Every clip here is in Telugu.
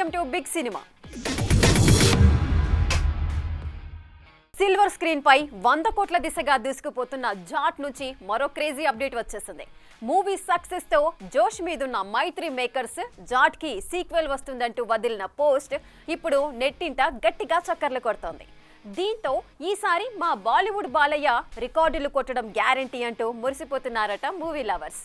Welcome to big cinema. Silver screen పై 100 కోట్ల దిశగా దూసుకుపోతున్న జాట్ నుంచి మరో క్రేజీ అప్డేట్ వచ్చేసింది. మూవీ సక్సెస్ తో జోష్ మీదున్న మైత్రి మేకర్స్ జాట్ కి సీక్వెల్ వస్తుందంటూ వదిలిన పోస్ట్ ఇప్పుడు నెట్టింట గట్టిగా చక్కర్లు కొడుతోంది. దీంతో ఈసారి మా బాలీవుడ్ బాలయ్య రికార్డులు కొట్టడం గ్యారంటీ అంటూ మురిసిపోతున్నారట మూవీ లవర్స్.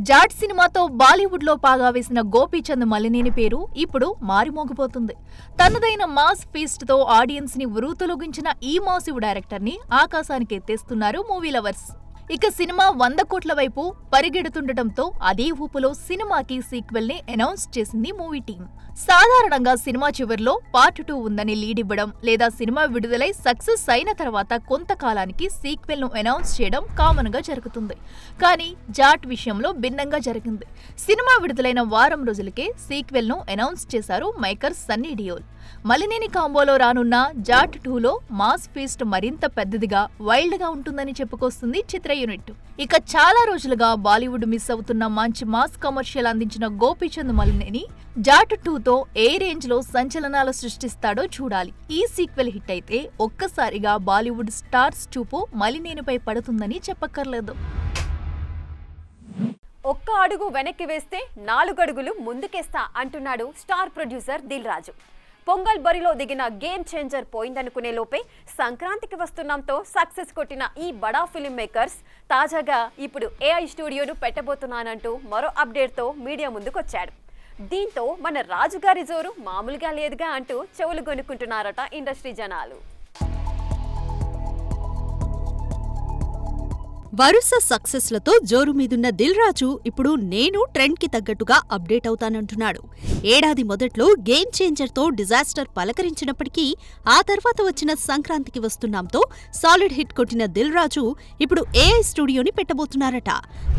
జాట్ సినిమాతో బాలీవుడ్ లో పాగా వేసిన గోపీచంద్ మలినేని పేరు ఇప్పుడు మారిమోగిపోతుంది. తనదైన మాస్ ఫీస్ట్ తో ఆడియన్స్ ని ఉరుతులొగించిన ఈ మాసివ్ డైరెక్టర్ ని ఆకాశానికి ఎత్తేస్తున్నారు మూవీ లవర్స్. ఇక సినిమా 100 కోట్ల వైపు పరిగెడుతుండటంతో అదే ఊపులో సినిమాకి సీక్వెల్ ని అనౌన్స్ చేసింది మూవీ టీం. సాధారణంగా సినిమా చివర్లో పార్ట్ 2 ఉందని లీడ్ ఇవ్వడం లేదా సినిమా విడుదలై సక్సెస్ అయిన తర్వాత కొంతకాలానికి సీక్వెల్ ను అనౌన్స్ చేయడం కామన్ గా జరుగుతుంది. కానీ జాట్ విషయంలో భిన్నంగా జరిగింది. సినిమా విడుదలైన వారం రోజులకే సీక్వెల్ ను అనౌన్స్ చేశారు మేకర్ సన్నీ డియోల్. మలినేని కాంబోలో రానున్న జాట్ 2లో మాస్ ఫీస్ట్ మరింత పెద్దదిగా వైల్డ్ గా ఉంటుందని చెప్పుకొస్తుంది చిత్ర యూనిట్. ఇక చాలా రోజులుగా బాలీవుడ్ మిస్ అవుతున్న మంచి మాస్ కమర్షియల్ అందించిన గోపీచంద్ మలినేని జాట్ 2తో ఏ రేంజ్ లో సంచలనాలు సృష్టిస్తాడో చూడాలి. ఈ సీక్వెల్ హిట్ అయితే ఒక్కసారిగా బాలీవుడ్ స్టార్స్ చూపు మలినేనిపై పడుతుందని చెప్పక్కర్లేదు. ఒక్క అడుగు వెనక్కి వేస్తే 4 అడుగులు ముందుకేస్తా అంటున్నాడు స్టార్ ప్రొడ్యూసర్ దిల్ రాజు. పొంగల్ బరిలో దిగిన గేమ్ చేంజర్ పోయిందనుకునే లోపే సంక్రాంతికి వస్తున్నాంతో సక్సెస్ కొట్టిన ఈ బడా ఫిలిం మేకర్స్ తాజాగా ఇప్పుడు ఏఐ స్టూడియోను పెట్టబోతున్నానంటూ మరో అప్డేట్తో మీడియా ముందుకొచ్చాడు. దీంతో మన రాజుగారి జోరు మామూలుగా లేదుగా అంటూ చెవులు గొనుక్కుంటున్నారట ఇండస్ట్రీ జనాలు. వరుస సక్సెస్లతో జోరు మీదున్న దిల్ రాజు ఇప్పుడు నేను ట్రెండ్ కి తగ్గట్టుగా అప్డేట్ అవుతానంటున్నాడు. ఏడాది మొదట్లో గేమ్ చేంజర్తో డిజాస్టర్ పలకరించినప్పటికీ ఆ తర్వాత వచ్చిన సంక్రాంతికి వస్తున్నాంతో సాలిడ్ హిట్ కొట్టిన దిల్ రాజు ఇప్పుడు ఏఐ స్టూడియోని పెట్టబోతున్నారట.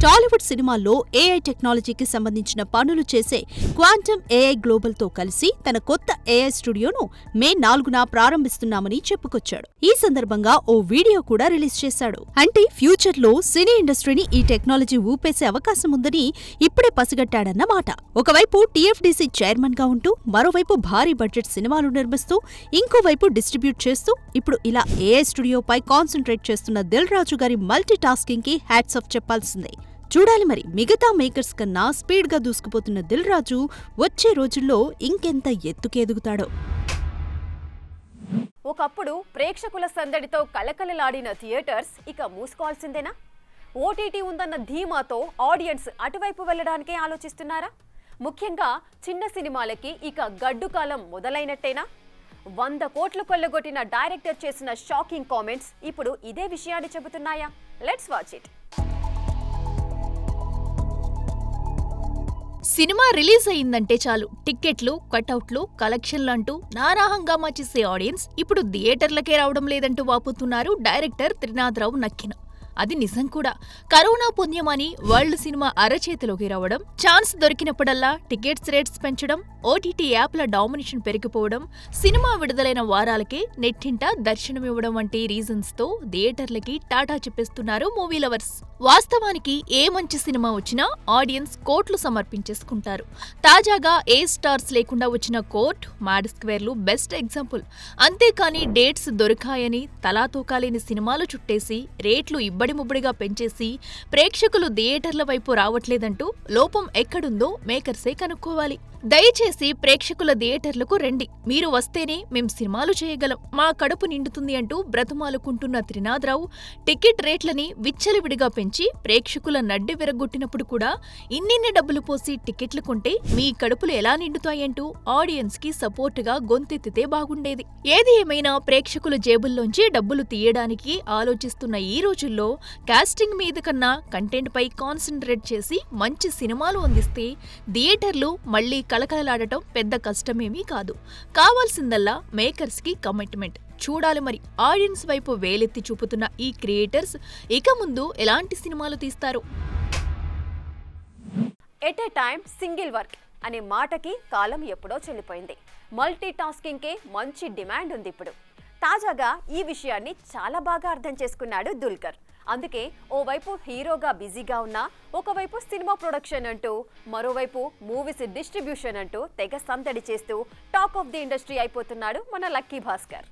టాలీవుడ్ సినిమాల్లో ఏఐ టెక్నాలజీకి సంబంధించిన పనులు చేసే క్వాంటమ్ ఏఐ గ్లోబల్ తో కలిసి తన కొత్త ఏఐ స్టూడియోను మే 4న ప్రారంభిస్తున్నామని చెప్పుకొచ్చాడు. ఈ సందర్భంగా ఓ వీడియో కూడా రిలీజ్ చేశాడు. అంటే ఫ్యూచర్ లో సినీ ఇండస్ట్రీని ఈ టెక్నాలజీ ఊపేసే అవకాశం ఉందని ఇప్పుడే పసిగట్టాడన్నమాట. ఒకవైపు టీఎఫ్డీసీ చైర్మన్ గా ఉంటూ మరోవైపు భారీ బడ్జెట్ సినిమాలు నిర్మిస్తూ ఇంకోవైపు డిస్ట్రిబ్యూట్ చేస్తూ ఇప్పుడు ఇలా ఏఐ స్టూడియోపై కాన్సంట్రేట్ చేస్తున్న దిల్ రాజు గారి మల్టీ టాస్కింగ్ కి హ్యాట్స్ ఆఫ్ చెప్పాల్సిందే. చూడాలి మరి మిగతా మేకర్స్ కన్నా స్పీడ్ గా దూసుకుపోతున్న దిల్ రాజు వచ్చే రోజుల్లో ఇంకెంత ఎత్తుకెదుగుతాడో. ఒకప్పుడు ప్రేక్షకుల సందడితో కలకలలాడిన థియేటర్స్ ఇక మూసుకోవాల్సిందేనా? ఓటీటీ ఉందన్న ధీమాతో ఆడియన్స్ అటువైపు వెళ్లడానికే ఆలోచిస్తున్నారా? ముఖ్యంగా చిన్న సినిమాలకి ఇక గడ్డు కాలం మొదలైనట్టేనా? 100 కోట్లు కొల్లగొట్టిన డైరెక్టర్ చేసిన షాకింగ్ కామెంట్స్ ఇప్పుడు ఇదే విషయాన్ని చెబుతున్నాయా? Let's watch it. సినిమా రిలీజ్ అయిందంటే చాలు టిక్కెట్లు, కటౌట్లు, కలెక్షన్లు అంటూ నానా హంగామా చేసే ఆడియన్స్ ఇప్పుడు థియేటర్లకే రావడం లేదంటూ వాపోతున్నారు డైరెక్టర్ త్రినాథరావు నక్కిన. అది నిజం కూడా. కరోనా పుణ్యమని వరల్డ్ సినిమా అరచేతిలోకి రావడం, ఛాన్స్ దొరికినప్పుడల్లా టికెట్స్ రేట్స్ పెంచడం, ఓటీటీ యాప్ల డామినేషన్ పెరిగిపోవడం, సినిమా విడుదలైన వారాలకే నెట్టింట దర్శనమివ్వడం వంటి రీజన్స్ తో థియేటర్లకి టాటా చెప్పేస్తున్నారు మూవీ లవర్స్. వాస్తవానికి ఏ మంచి సినిమా వచ్చినా ఆడియన్స్ కోట్లు సమర్పించేసుకుంటారు. తాజాగా ఏ స్టార్స్ లేకుండా వచ్చిన కోర్ట్, మ్యాడ్ స్క్వేర్లు బెస్ట్ ఎగ్జాంపుల్. అంతేకాని డేట్స్ దొరికాయని తలాతోకాలేని సినిమాలు చుట్టేసి రేట్లు ముబ్బడిగా పెంచేసి ప్రేక్షకులు థియేటర్ల వైపు రావట్లేదంటూ లోపం ఎక్కడుందో మేకర్సే కనుక్కోవాలి. దయచేసి ప్రేక్షకుల థియేటర్లకు రండి, మీరు వస్తేనే మేం సినిమాలు చేయగలం, మా కడుపు నిండుతుంది అంటూ బ్రతమాలుకుంటున్న త్రినాథరావు టికెట్ రేట్లని విచ్చలవిడిగా పెంచి ప్రేక్షకుల నడ్డి విరగొట్టినప్పుడు కూడా ఇన్నిన్ని డబ్బులు పోసి టికెట్లు కొంటే మీ కడుపులు ఎలా నిండుతాయంటూ ఆడియన్స్ కి సపోర్టుగా గొంతెత్తితే బాగుండేది. ఏది ఏమైనా ప్రేక్షకుల జేబుల్లోంచి డబ్బులు తీయడానికి ఆలోచిస్తున్న ఈ రోజుల్లో కాస్టింగ్ మీద కన్నా కంటెంట్ పై కాన్సంట్రేట్ చేసి మంచి సినిమాలు అందిస్తే థియేటర్లు మళ్లీ కలకలలాడటం పెద్ద కష్టమేమీ కాదు. కావాల్సిందల్లా మేకర్స్ కి కమిట్మెంట్. చూడాలి మరి ఆడియన్స్ వైపు వేలెత్తి చూపుతున్న ఈ క్రియేటర్స్ ఇక ముందు ఎలాంటి సినిమాలు తీస్తారు. At a time single work అనే మాటకి కాలం ఎప్పుడో చెల్లిపోయింది. మల్టీ టాస్కింగ్ కే మంచి డిమాండ్ ఉంది ఇప్పుడు. తాజాగా ఈ విషయాన్ని చాలా బాగా అర్థం చేసుకున్నాడు దుల్కర్. అందుకే ఓవైపు హీరోగా బిజీగా ఉన్నా ఒకవైపు సినిమా ప్రొడక్షన్ అంటూ మరోవైపు మూవీస్ డిస్ట్రిబ్యూషన్ అంటూ తెగ సందడి చేస్తూ టాక్ ఆఫ్ ది ఇండస్ట్రీ అయిపోతున్నాడు మన లక్కీ భాస్కర్.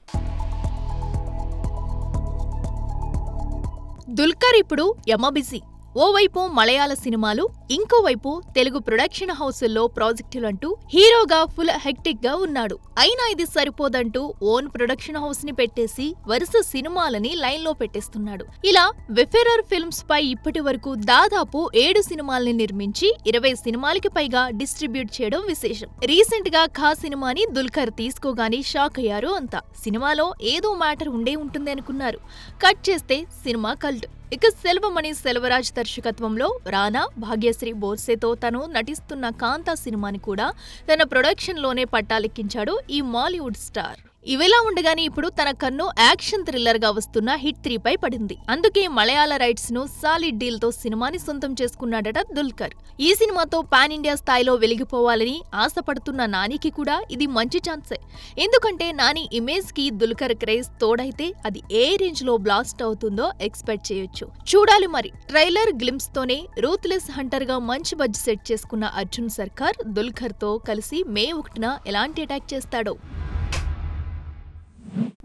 దుల్కర్ ఇప్పుడు యమ బిజీ. ఓవైపు మలయాళ సినిమాలు, ఇంకోవైపు తెలుగు ప్రొడక్షన్ హౌసుల్లో ప్రాజెక్టులంటూ హీరోగా ఫుల్ హెక్టిక్ గా ఉన్నాడు. అయినా ఇది సరిపోదంటూ ఓన్ ప్రొడక్షన్ హౌస్ ని పెట్టేసి వరుస సినిమాలని లైన్ లో పెట్టేస్తున్నాడు. ఇలా వెఫెరర్ ఫిల్మ్స్ పై ఇప్పటి వరకు దాదాపు 7 సినిమాల్ని నిర్మించి 20 సినిమాలకి పైగా డిస్ట్రిబ్యూట్ చేయడం విశేషం. రీసెంట్ గా ఖా సినిమాని దుల్కర్ తీసుకోగానే షాక్ అయ్యారు అంతా. సినిమాలో ఏదో మ్యాటర్ ఉండే ఉంటుంది అనుకున్నారు. కట్ చేస్తే సినిమా కల్ట్. ఇక సెల్వమణి సెల్వరాజ్ దర్శకత్వంలో రానా, భాగ్యశ్రీ బోర్సేతో తను నటిస్తున్న కాంతా సినిమాని కూడా తన ప్రొడక్షన్ లోనే పట్టాలెక్కించాడు ఈ మాలీవుడ్ స్టార్. ఇవిలా ఉండగానే ఇప్పుడు తన కన్ను యాక్షన్ థ్రిల్లర్ గా వస్తున్న హిట్ 3 పై పడింది. అందుకే మలయాళ రైట్స్ ను సాలిడ్ డీల్ తో సినిమాని సొంతం చేసుకున్నాడట దుల్కర్. ఈ సినిమాతో పాన్ ఇండియా స్థాయిలో వెలిగిపోవాలని ఆశపడుతున్న నానికి కూడా ఇది మంచి ఛాన్సే. ఎందుకంటే నాని ఇమేజ్ కి దుల్కర్ క్రేజ్ తోడైతే అది ఏ రేంజ్ లో బ్లాస్ట్ అవుతుందో ఎక్స్పెక్ట్ చేయొచ్చు. చూడాలి మరి. ట్రైలర్ గ్లింప్స్ తోనే రూత్లెస్ హంటర్ గా మంచి బడ్జ్ సెట్ చేసుకున్న అర్జున్ సర్కార్ దుల్కర్ తో కలిసి మే 1న ఎలాంటి అటాక్ చేస్తాడో.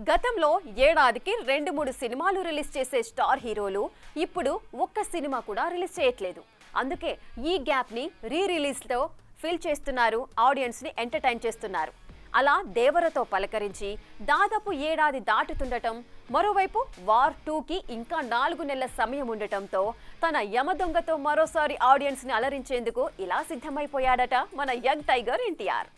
గతంలో ఏడాదికి 2-3 సినిమాలు రిలీజ్ చేసే స్టార్ హీరోలు ఇప్పుడు ఒక్క సినిమా కూడా రిలీజ్ చేయట్లేదు. అందుకే ఈ గ్యాప్ ని రిలీజ్ తో ఫిల్ చేస్తున్నారు, ఆడియన్స్ ని ఎంటర్టైన్ చేస్తున్నారు. అలా దేవరతో పలకరించి దాదాపు ఏడాది దాటుతుండటం, మరోవైపు వార్ 2కి ఇంకా 4 నెలల సమయం ఉండటంతో తన యమదొంగతో మరోసారి ఆడియన్స్ ని అలరించేందుకు ఇలా సిద్ధమైపోయాడట మన యంగ్ టైగర్ ఎన్టీఆర్.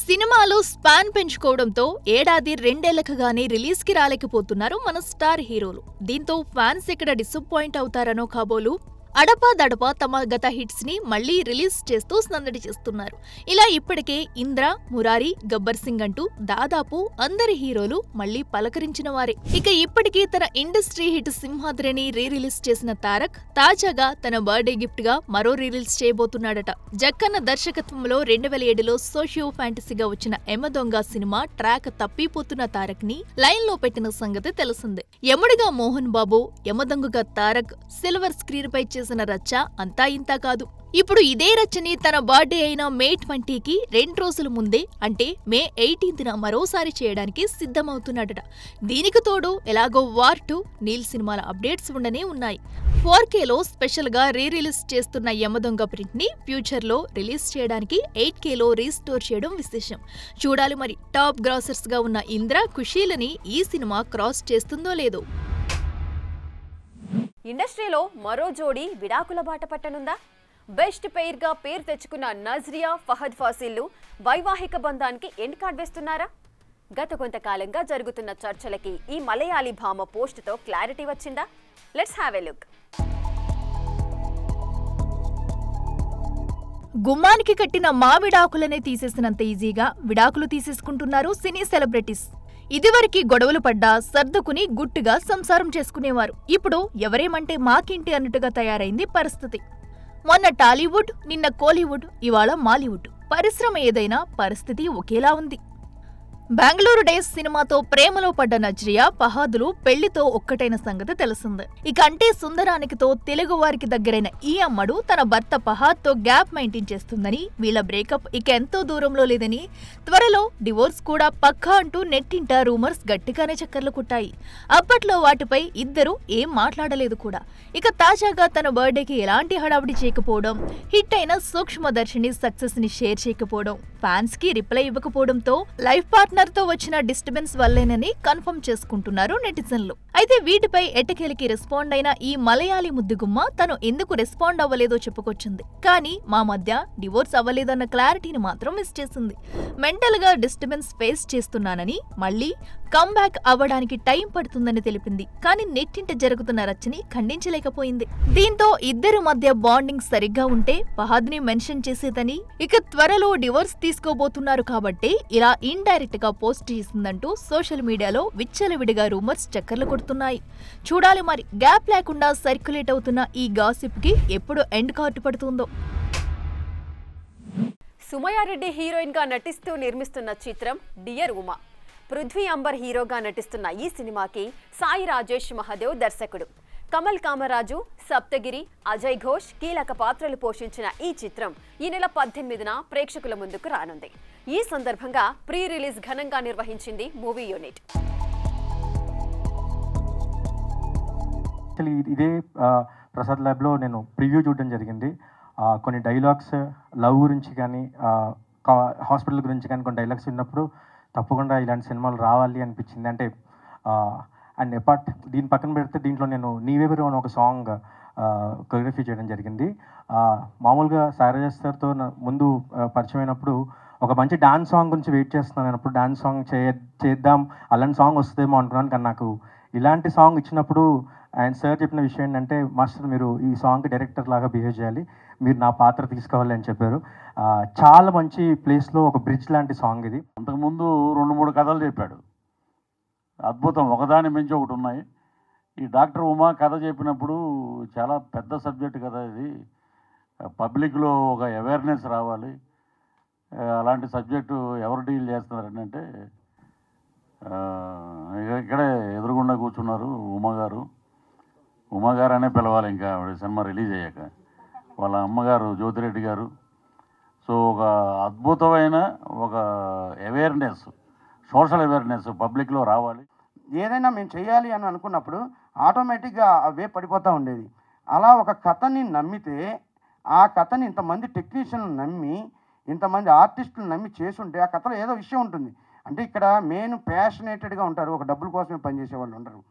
సినిమాలో స్పాన్ పెంచుకోవడంతో ఏడాది 2 ఏళ్లకగానే రిలీజ్ కి రాలేకపోతున్నారు మన స్టార్ హీరోలు. దీంతో ఫ్యాన్స్ ఎక్కడ డిసప్పాయింట్ అవుతారనో కాబోలు అడపాదడపా తమ గత హిట్స్ ని మళ్లీ రిలీజ్ చేస్తూ సందడి చేస్తున్నారు. ఇలా ఇప్పటికే ఇంద్ర, మురారి, గబ్బర్ సింగ్ అంటూ దాదాపు అందరి హీరోలు మళ్లీ పలకరించిన వారే. ఇక ఇప్పటికీ తన ఇండస్ట్రీ హిట్ సింహాద్రిని రిలీజ్ చేసిన తారక్ తాజాగా తన బర్త్డే గిఫ్ట్ గా మరో రిలీజ్ చేయబోతున్నాడట. జక్కన్న దర్శకత్వంలో 2007లో సోషియో ఫ్యాంటసీగా వచ్చిన యమదొంగ సినిమా ట్రాక్ తప్పిపోతున్న తారక్ ని లైన్ లో పెట్టిన సంగతి తెలిసిందే. యముడిగా మోహన్ బాబు, యమదొంగగా తారక్, సిల్వర్ స్క్రీన్ పై చేసిన రచ్చ అంతా ఇంతా కాదు. ఇప్పుడు ఇదే రచ్చని తన బర్త్డే అయిన మే 20కి 2 రోజుల ముందే అంటే మే 18న మరోసారి చేయడానికి సిద్ధమవుతున్నాడట. దీనికి తోడు ఎలాగో వార్ 2, నీల్ సినిమాల అప్డేట్స్ ఉండనే ఉన్నాయి. 4Kలో స్పెషల్ గా రిలీజ్ చేస్తున్న యమదొంగ ప్రింట్ ని ఫ్యూచర్ లో రిలీజ్ చేయడానికి 8Kలో రీస్టోర్ చేయడం విశేషం. చూడాలి మరి. టాప్ గ్రాసర్స్ గా ఉన్న ఇంద్ర, ఖుషీలని ఈ సినిమా క్రాస్ చేస్తుందో లేదో. ఇండస్ట్రీలో మరో జోడీ విడాకుల బాట పట్టనుందా? బెస్ట్ పెయిర్ గా పేరు తెచ్చుకున్న నజ్రియా, ఫహద్ ఫాసిల్లు వైవాహిక బంధానికి ఎండ్ కార్డ్ వేస్తున్నారా? గత కొంతకాలంగా జరుగుతున్న చర్చలకి ఈ మలయాళీ భామ పోస్ట్ తో క్లారిటీ వచ్చిందా? Let's have a look. గుమ్మానికి కట్టిన మా విడాకులనే తీసేసినంత ఈజీగా విడాకులు తీసేసుకుంటున్నారు సినీ సెలబ్రిటీస్. ఇదివరకు గొడవలు పడ్డా సర్దుకుని గుట్టుగా సంసారం చేసుకునేవారు. ఇప్పుడు ఎవరేమంటే మాకింటి అన్నట్టుగా తయారైంది పరిస్థితి. మొన్న టాలీవుడ్, నిన్న కోలీవుడ్, ఇవాళ మాలీవుడ్. పరిశ్రమ ఏదైనా పరిస్థితి ఒకేలా ఉంది. బెంగళూరు డేస్ సినిమాతో ప్రేమలో పడ్డ నజ్రియా, ఫహాదులు పెళ్లితో ఒక్కటైన సంగతి తెలిసిందే. ఇక అంటే సుందరానికితో తెలుగు వారికి దగ్గరైన ఈ అమ్మడు తన భర్త ఫహాద్తో గ్యాప్ మెయింటైన్ చేస్తుందని, వీళ్ళ బ్రేకప్ ఇక ఎంతో దూరంలో లేదని, త్వరలో డివోర్స్ కూడా పక్కా అంటూ నెట్టింట రూమర్స్ గట్టిగానే చక్కర్లు కుట్టాయి. అప్పట్లో వాటిపై ఇద్దరు ఏం మాట్లాడలేదు కూడా. ఇక తాజాగా తన బర్త్డేకి ఎలాంటి హడావిడి చేయకపోవడం, హిట్ అయిన సూక్ష్మదర్శిని సక్సెస్ ని షేర్ చేయకపోవడం, ఫ్యాన్స్ కి రిప్లై ఇవ్వకపోవడంతో లైఫ్ పార్ట్నర్ తో వచ్చిన డిస్టర్బెన్స్ వల్లేనని కన్ఫర్మ్ చేసుకుంటున్నారు నెటిజన్లు. అయితే వీటిపై ఎట్టకేలకి రెస్పాండ్ అయిన ఈ మలయాళీ ముద్దుగుమ్మ తను ఎందుకు రెస్పాండ్ అవ్వలేదో చెప్పుకొచ్చింది. కానీ మా మధ్య డివోర్స్ అవ్వలేదన్న క్లారిటీని మాత్రం మిస్ చేసింది. మెంటల్ గా డిస్టర్బెన్స్ ఫేస్ చేస్తున్నానని, మళ్లీ కమ్బ్యాక్ అవ్వడానికి టైం పడుతుందని తెలిపింది. కానీ నెట్టింట జరుగుతున్న రచ్చని ఖండించలేకపోయింది. దీంతో ఇద్దరి మధ్య బాండింగ్ సరిగ్గా ఉంటే ఫహాద్ ని మెన్షన్ చేసేదని, ఇక త్వరలో డివోర్స్ తీసుకోబోతున్నారు కాబట్టి ఇలా ఇండైరెక్ట్ గా పోస్ట్ చేసిందంటూ సోషల్ మీడియాలో విచ్చలవిడిగా రూమర్స్ చక్కర్లు కొడుతున్నాయి. చూడాలి మరి. గ్యాప్ లేకుండా సర్క్యులేట్ అవుతున్న ఈ గాసిప్ కి ఎప్పుడు ఎండ్ కార్డు పడుతుందో. సుమయారెడ్డి హీరోయిన్ గా నటిస్తూ నిర్మిస్తున్న చిత్రం డియర్ ఉమా. పృథ్వీ అంబర్ హీరోగా నటిస్తున్న ఈ సినిమాకి సాయి రాజేష్ మహదేవ్ దర్శకుడు. కమల్ కామరాజు, సప్తగిరి, అజయ్ ఘోష్ కీలక పాత్రలు పోషించిన ఈ చిత్రం ఈ నెల 18న ప్రేక్షకుల ముందుకు రానుంది. ఈ సందర్భంగా ప్రీ రిలీజ్ ఘనంగా నిర్వహించింది మూవీ యూనిట్. ఇదే ప్రసాద్ ల్యాబ్లో నేను ప్రివ్యూ చూడడం జరిగింది. కొన్ని డైలాగ్స్ లవ్ గురించి కానీ హాస్పిటల్ గురించి కానీ కొన్ని డైలాగ్స్ విన్నప్పుడు తప్పకుండా ఇలాంటి సినిమాలు రావాలి అనిపించింది. అంటే అండ్ అపార్ట్ దీని పక్కన పెడితే దీంట్లో నేను నీవెవరు అని ఒక సాంగ్ కొరియోగ్రఫీ చేయడం జరిగింది. మామూలుగా సాయిరాజేష్ సార్తో ముందు పరిచయం అయినప్పుడు ఒక మంచి డాన్స్ సాంగ్ గురించి వెయిట్ చేస్తున్నాను. అప్పుడు డాన్స్ సాంగ్ చేద్దాం అలాంటి సాంగ్ వస్తుందేమో అనుకున్నాను. కానీ నాకు ఇలాంటి సాంగ్ ఇచ్చినప్పుడు అండ్ సార్ చెప్పిన విషయం ఏంటంటే, మాస్టర్ మీరు ఈ సాంగ్కి డైరెక్టర్ లాగా బిహేవ్ చేయాలి, మీరు నా పాత్ర తీసుకోవాలి అని చెప్పారు. చాలా మంచి ప్లేస్లో ఒక బ్రిడ్జ్ లాంటి సాంగ్ ఇది. అంతకుముందు 2-3 కథలు చెప్పాడు, అద్భుతం, ఒకదాని మించి ఒకటి ఉన్నాయి. ఈ డాక్టర్ ఉమా కథ చెప్పినప్పుడు చాలా పెద్ద సబ్జెక్ట్ కదా ఇది, పబ్లిక్లో ఒక అవేర్నెస్ రావాలి, అలాంటి సబ్జెక్టు ఎవరు డీల్ చేస్తున్నారని అంటే ఇక్కడే ఎదురుగుండా కూర్చున్నారు ఉమా గారు అనే పిలవాలి, ఇంకా సినిమా రిలీజ్ అయ్యాక. వాళ్ళ అమ్మగారు జ్యోతిరెడ్డి గారు. సో ఒక అద్భుతమైన ఒక అవేర్నెస్, సోషల్ అవేర్నెస్ పబ్లిక్లో రావాలి. ఏదైనా మేము చేయాలి అని అనుకున్నప్పుడు ఆటోమేటిక్గా అవే పడిపోతూ ఉండేది. అలా ఒక కథని నమ్మితే ఆ కథని ఇంతమంది టెక్నీషియన్లు నమ్మి ఇంతమంది ఆర్టిస్టులు నమ్మి చేసుంటే ఆ కథలో ఏదో విషయం ఉంటుంది. అంటే ఇక్కడ మెయిన్ ప్యాషనేటెడ్గా ఉంటారు, ఒక డబ్బుల కోసమే పనిచేసే వాళ్ళు ఉండరు.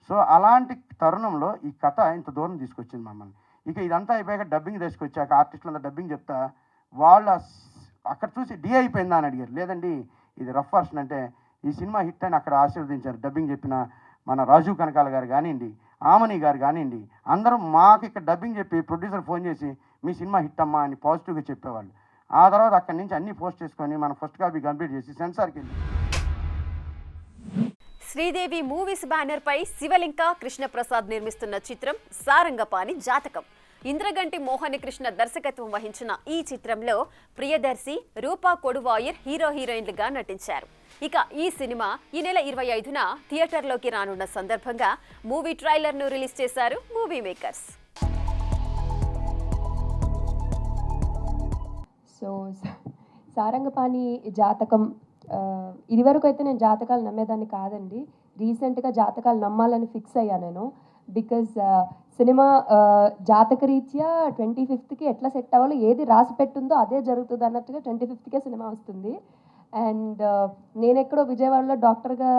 సో అలాంటి తరుణంలో ఈ కథ ఇంత దూరం తీసుకొచ్చింది మమ్మల్ని. ఇక ఇదంతా అయిపోయాక డబ్బింగ్ తీసుకొచ్చాక ఆర్టిస్టులు అంతా డబ్బింగ్ చెప్తా వాళ్ళు అక్కడ చూసి డీ అయిపోయిందా అని అడిగారు. లేదండి ఇది రఫ్ వర్షన్ అంటే ఈ సినిమా హిట్ అని అక్కడ ఆశీర్వదించారు. డబ్బింగ్ చెప్పిన మన రాజు కనకాల గారు కానివ్వండి, ఆమని గారు కానివ్వండి, అందరూ మాకు ఇక్కడ డబ్బింగ్ చెప్పి ప్రొడ్యూసర్ ఫోన్ చేసి మీ సినిమా హిట్ అమ్మా అని పాజిటివ్గా చెప్పేవాళ్ళు. ఆ తర్వాత అక్కడి నుంచి అన్నీ పోస్ట్ చేసుకొని మనం ఫస్ట్ కాపీ కంప్లీట్ చేసి సెన్సార్కి వెళ్ళి. శ్రీదేవి మూవీస్ బ్యానర్ పై శివలింక కృష్ణప్రసాద్ నిర్మిస్తున్న చిత్రం సారంగపాణి జాతకం. ఇంద్రగంటి మోహని కృష్ణ దర్శకత్వం వహించిన ఈ చిత్రంలో ప్రియదర్శి, రూపా కొడువాయిర్ హీరోయిన్లుగా నటించారు. ఇక ఈ సినిమా ఈ నెల 25న థియేటర్లోకి రానున్న సందర్భంగా మూవీ ట్రైలర్ను రిలీజ్ చేశారు మూవీ మేకర్స్. సో సారంగపాణి జాతకం, ఇదివరకు అయితే నేను జాతకాలు నమ్మేదాన్ని కాదండి. రీసెంట్గా జాతకాలు నమ్మాలని ఫిక్స్ అయ్యాను నేను. బికాజ్ సినిమా జాతకరీత్యా 25కి ఎట్లా సెట్ అవ్వాలో, ఏది రాసి పెట్టుందో అదే జరుగుతుంది అన్నట్టుగా 25కే సినిమా వస్తుంది. అండ్ నేను ఎక్కడో విజయవాడలో డాక్టర్గా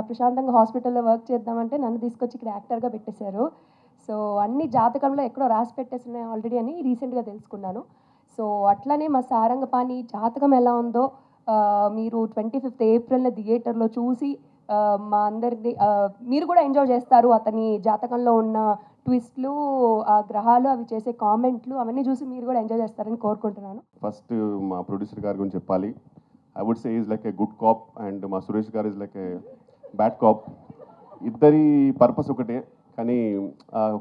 ప్రశాంతంగా హాస్పిటల్లో వర్క్ చేద్దామంటే నన్ను తీసుకొచ్చి ఇక్కడ యాక్టర్గా పెట్టేశారు. సో అన్ని జాతకంలో ఎక్కడో రాసి పెట్టేసినాయి ఆల్రెడీ అని రీసెంట్గా తెలుసుకున్నాను. సో అట్లనే మా సారంగపాణి జాతకం ఎలా ఉందో మీరు 25th ఏప్రిల్న థియేటర్లో చూసి మా అందరినీ మీరు కూడా ఎంజాయ్ చేస్తారు. అతని జాతకంలో ఉన్న ట్విస్ట్లు, ఆ గ్రహాలు, అవి చేసే కామెంట్లు అవన్నీ చూసి మీరు కూడా ఎంజాయ్ చేస్తారని కోరుకుంటున్నాను. ఫస్ట్ మా ప్రొడ్యూసర్ గారి గురించి చెప్పాలి. I would say is like a good cop and మా సురేష్ గారు is like a bad cop. ఇద్దరి పర్పస్ ఒకటే, కానీ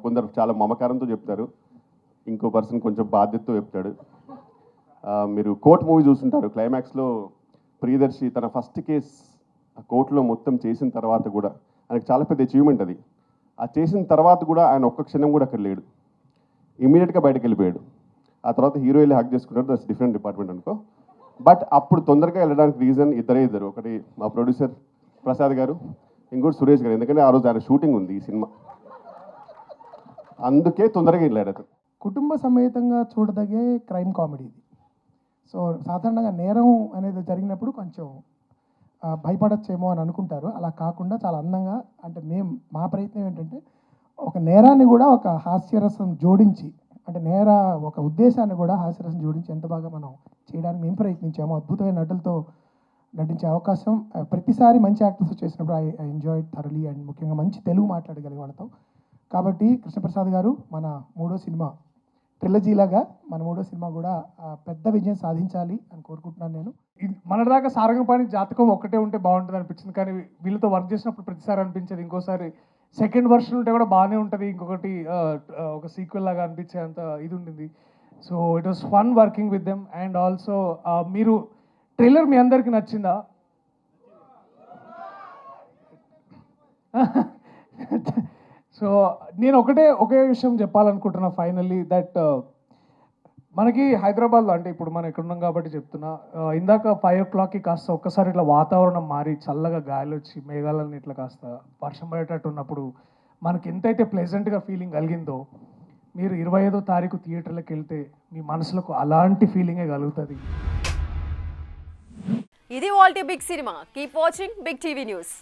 కొందరు చాలా మమకారంతో చెప్తారు, ఇంకో పర్సన్ కొంచెం బాధ్యతతో చెప్తాడు. మీరు కోర్ట్ మూవీ చూస్తుంటారు, క్లైమాక్స్లో ప్రియదర్శి తన ఫస్ట్ కేస్ కోర్టులో మొత్తం చేసిన తర్వాత కూడా ఆయనకు చాలా పెద్ద అచీవ్మెంట్ అది. ఆ చేసిన తర్వాత కూడా ఆయన ఒక్క క్షణం కూడా అక్కడ లేడు, ఇమీడియట్గా బయటకు వెళ్ళిపోయాడు. ఆ తర్వాత హీరో వెళ్ళి హక్ చేసుకుంటారు, దట్స్ డిఫరెంట్ డిపార్ట్మెంట్ అనుకో. బట్ అప్పుడు తొందరగా వెళ్ళడానికి రీజన్ ఇద్దరు, ఒకటి మా ప్రొడ్యూసర్ ప్రసాద్ గారు, ఇంకోటి సురేష్ గారు. ఎందుకంటే ఆ రోజు ఆయన షూటింగ్ ఉంది ఈ సినిమా, అందుకే తొందరగా వెళ్ళాడు అతను. కుటుంబ సమేతంగా చూడదగే క్రైమ్ కామెడీ ఇది. సో సాధారణంగా నేరం అనేది జరిగినప్పుడు కొంచెం భయపడచ్చేమో అని అనుకుంటారు. అలా కాకుండా చాలా అందంగా, అంటే మా ప్రయత్నం ఏంటంటే ఒక నేరాన్ని కూడా ఒక హాస్యరసం జోడించి, అంటే ఒక ఉద్దేశాన్ని కూడా హాస్యరసం జోడించి ఎంత బాగా మనం చేయడానికి మేము ప్రయత్నించాము. అద్భుతమైన నటులతో నటించే అవకాశం ప్రతిసారి మంచి యాక్టర్స్ చేసినప్పుడు ఐ ఎంజాయ్ థరలీ. అండ్ ముఖ్యంగా మంచి తెలుగు మాట్లాడగలిగే వాళ్ళతో. కాబట్టి కృష్ణప్రసాద్ గారు మన 3వ సినిమా ట్రిలజీలాగా మన 3వ సినిమా కూడా పెద్ద విజయం సాధించాలి అని కోరుకుంటున్నాను నేను. మన దాకా సారంగపాణి జాతకం ఒక్కటే ఉంటే బాగుంటుంది అనిపించింది, కానీ వీళ్ళతో వర్క్ చేసినప్పుడు ప్రతిసారి అనిపించేది ఇంకోసారి సెకండ్ వర్షన్ ఉంటే కూడా బాగానే ఉంటుంది, ఇంకొకటి ఒక సీక్వెల్ లాగా అనిపించే అంత ఇది ఉండింది. So it was fun working with them. And also మీరు ట్రైలర్ మీ అందరికీ నచ్చిందా? సో నేను ఒకే విషయం చెప్పాలనుకుంటున్నా ఫైనల్లీ దట్ మనకి హైదరాబాద్లో అంటే ఇప్పుడు మనం ఇక్కడ ఉన్నాం కాబట్టి చెప్తున్నా ఇందాక 5 o'clockకి కాస్త ఒక్కసారి ఇట్లా వాతావరణం మారి చల్లగా గాలి వచ్చి మేఘాలన్నీ ఇట్లా కాస్త వర్షం పడేటట్టు ఉన్నప్పుడు మనకి ఎంతైతే ప్లెజెంట్గా ఫీలింగ్ కలిగిందో మీరు 25వ తారీఖు థియేటర్లకు వెళ్తే మీ మనసులకు అలాంటి ఫీలింగే కలుగుతుంది. ఇది వాల్టీ big cinema. Keep watching big TV news.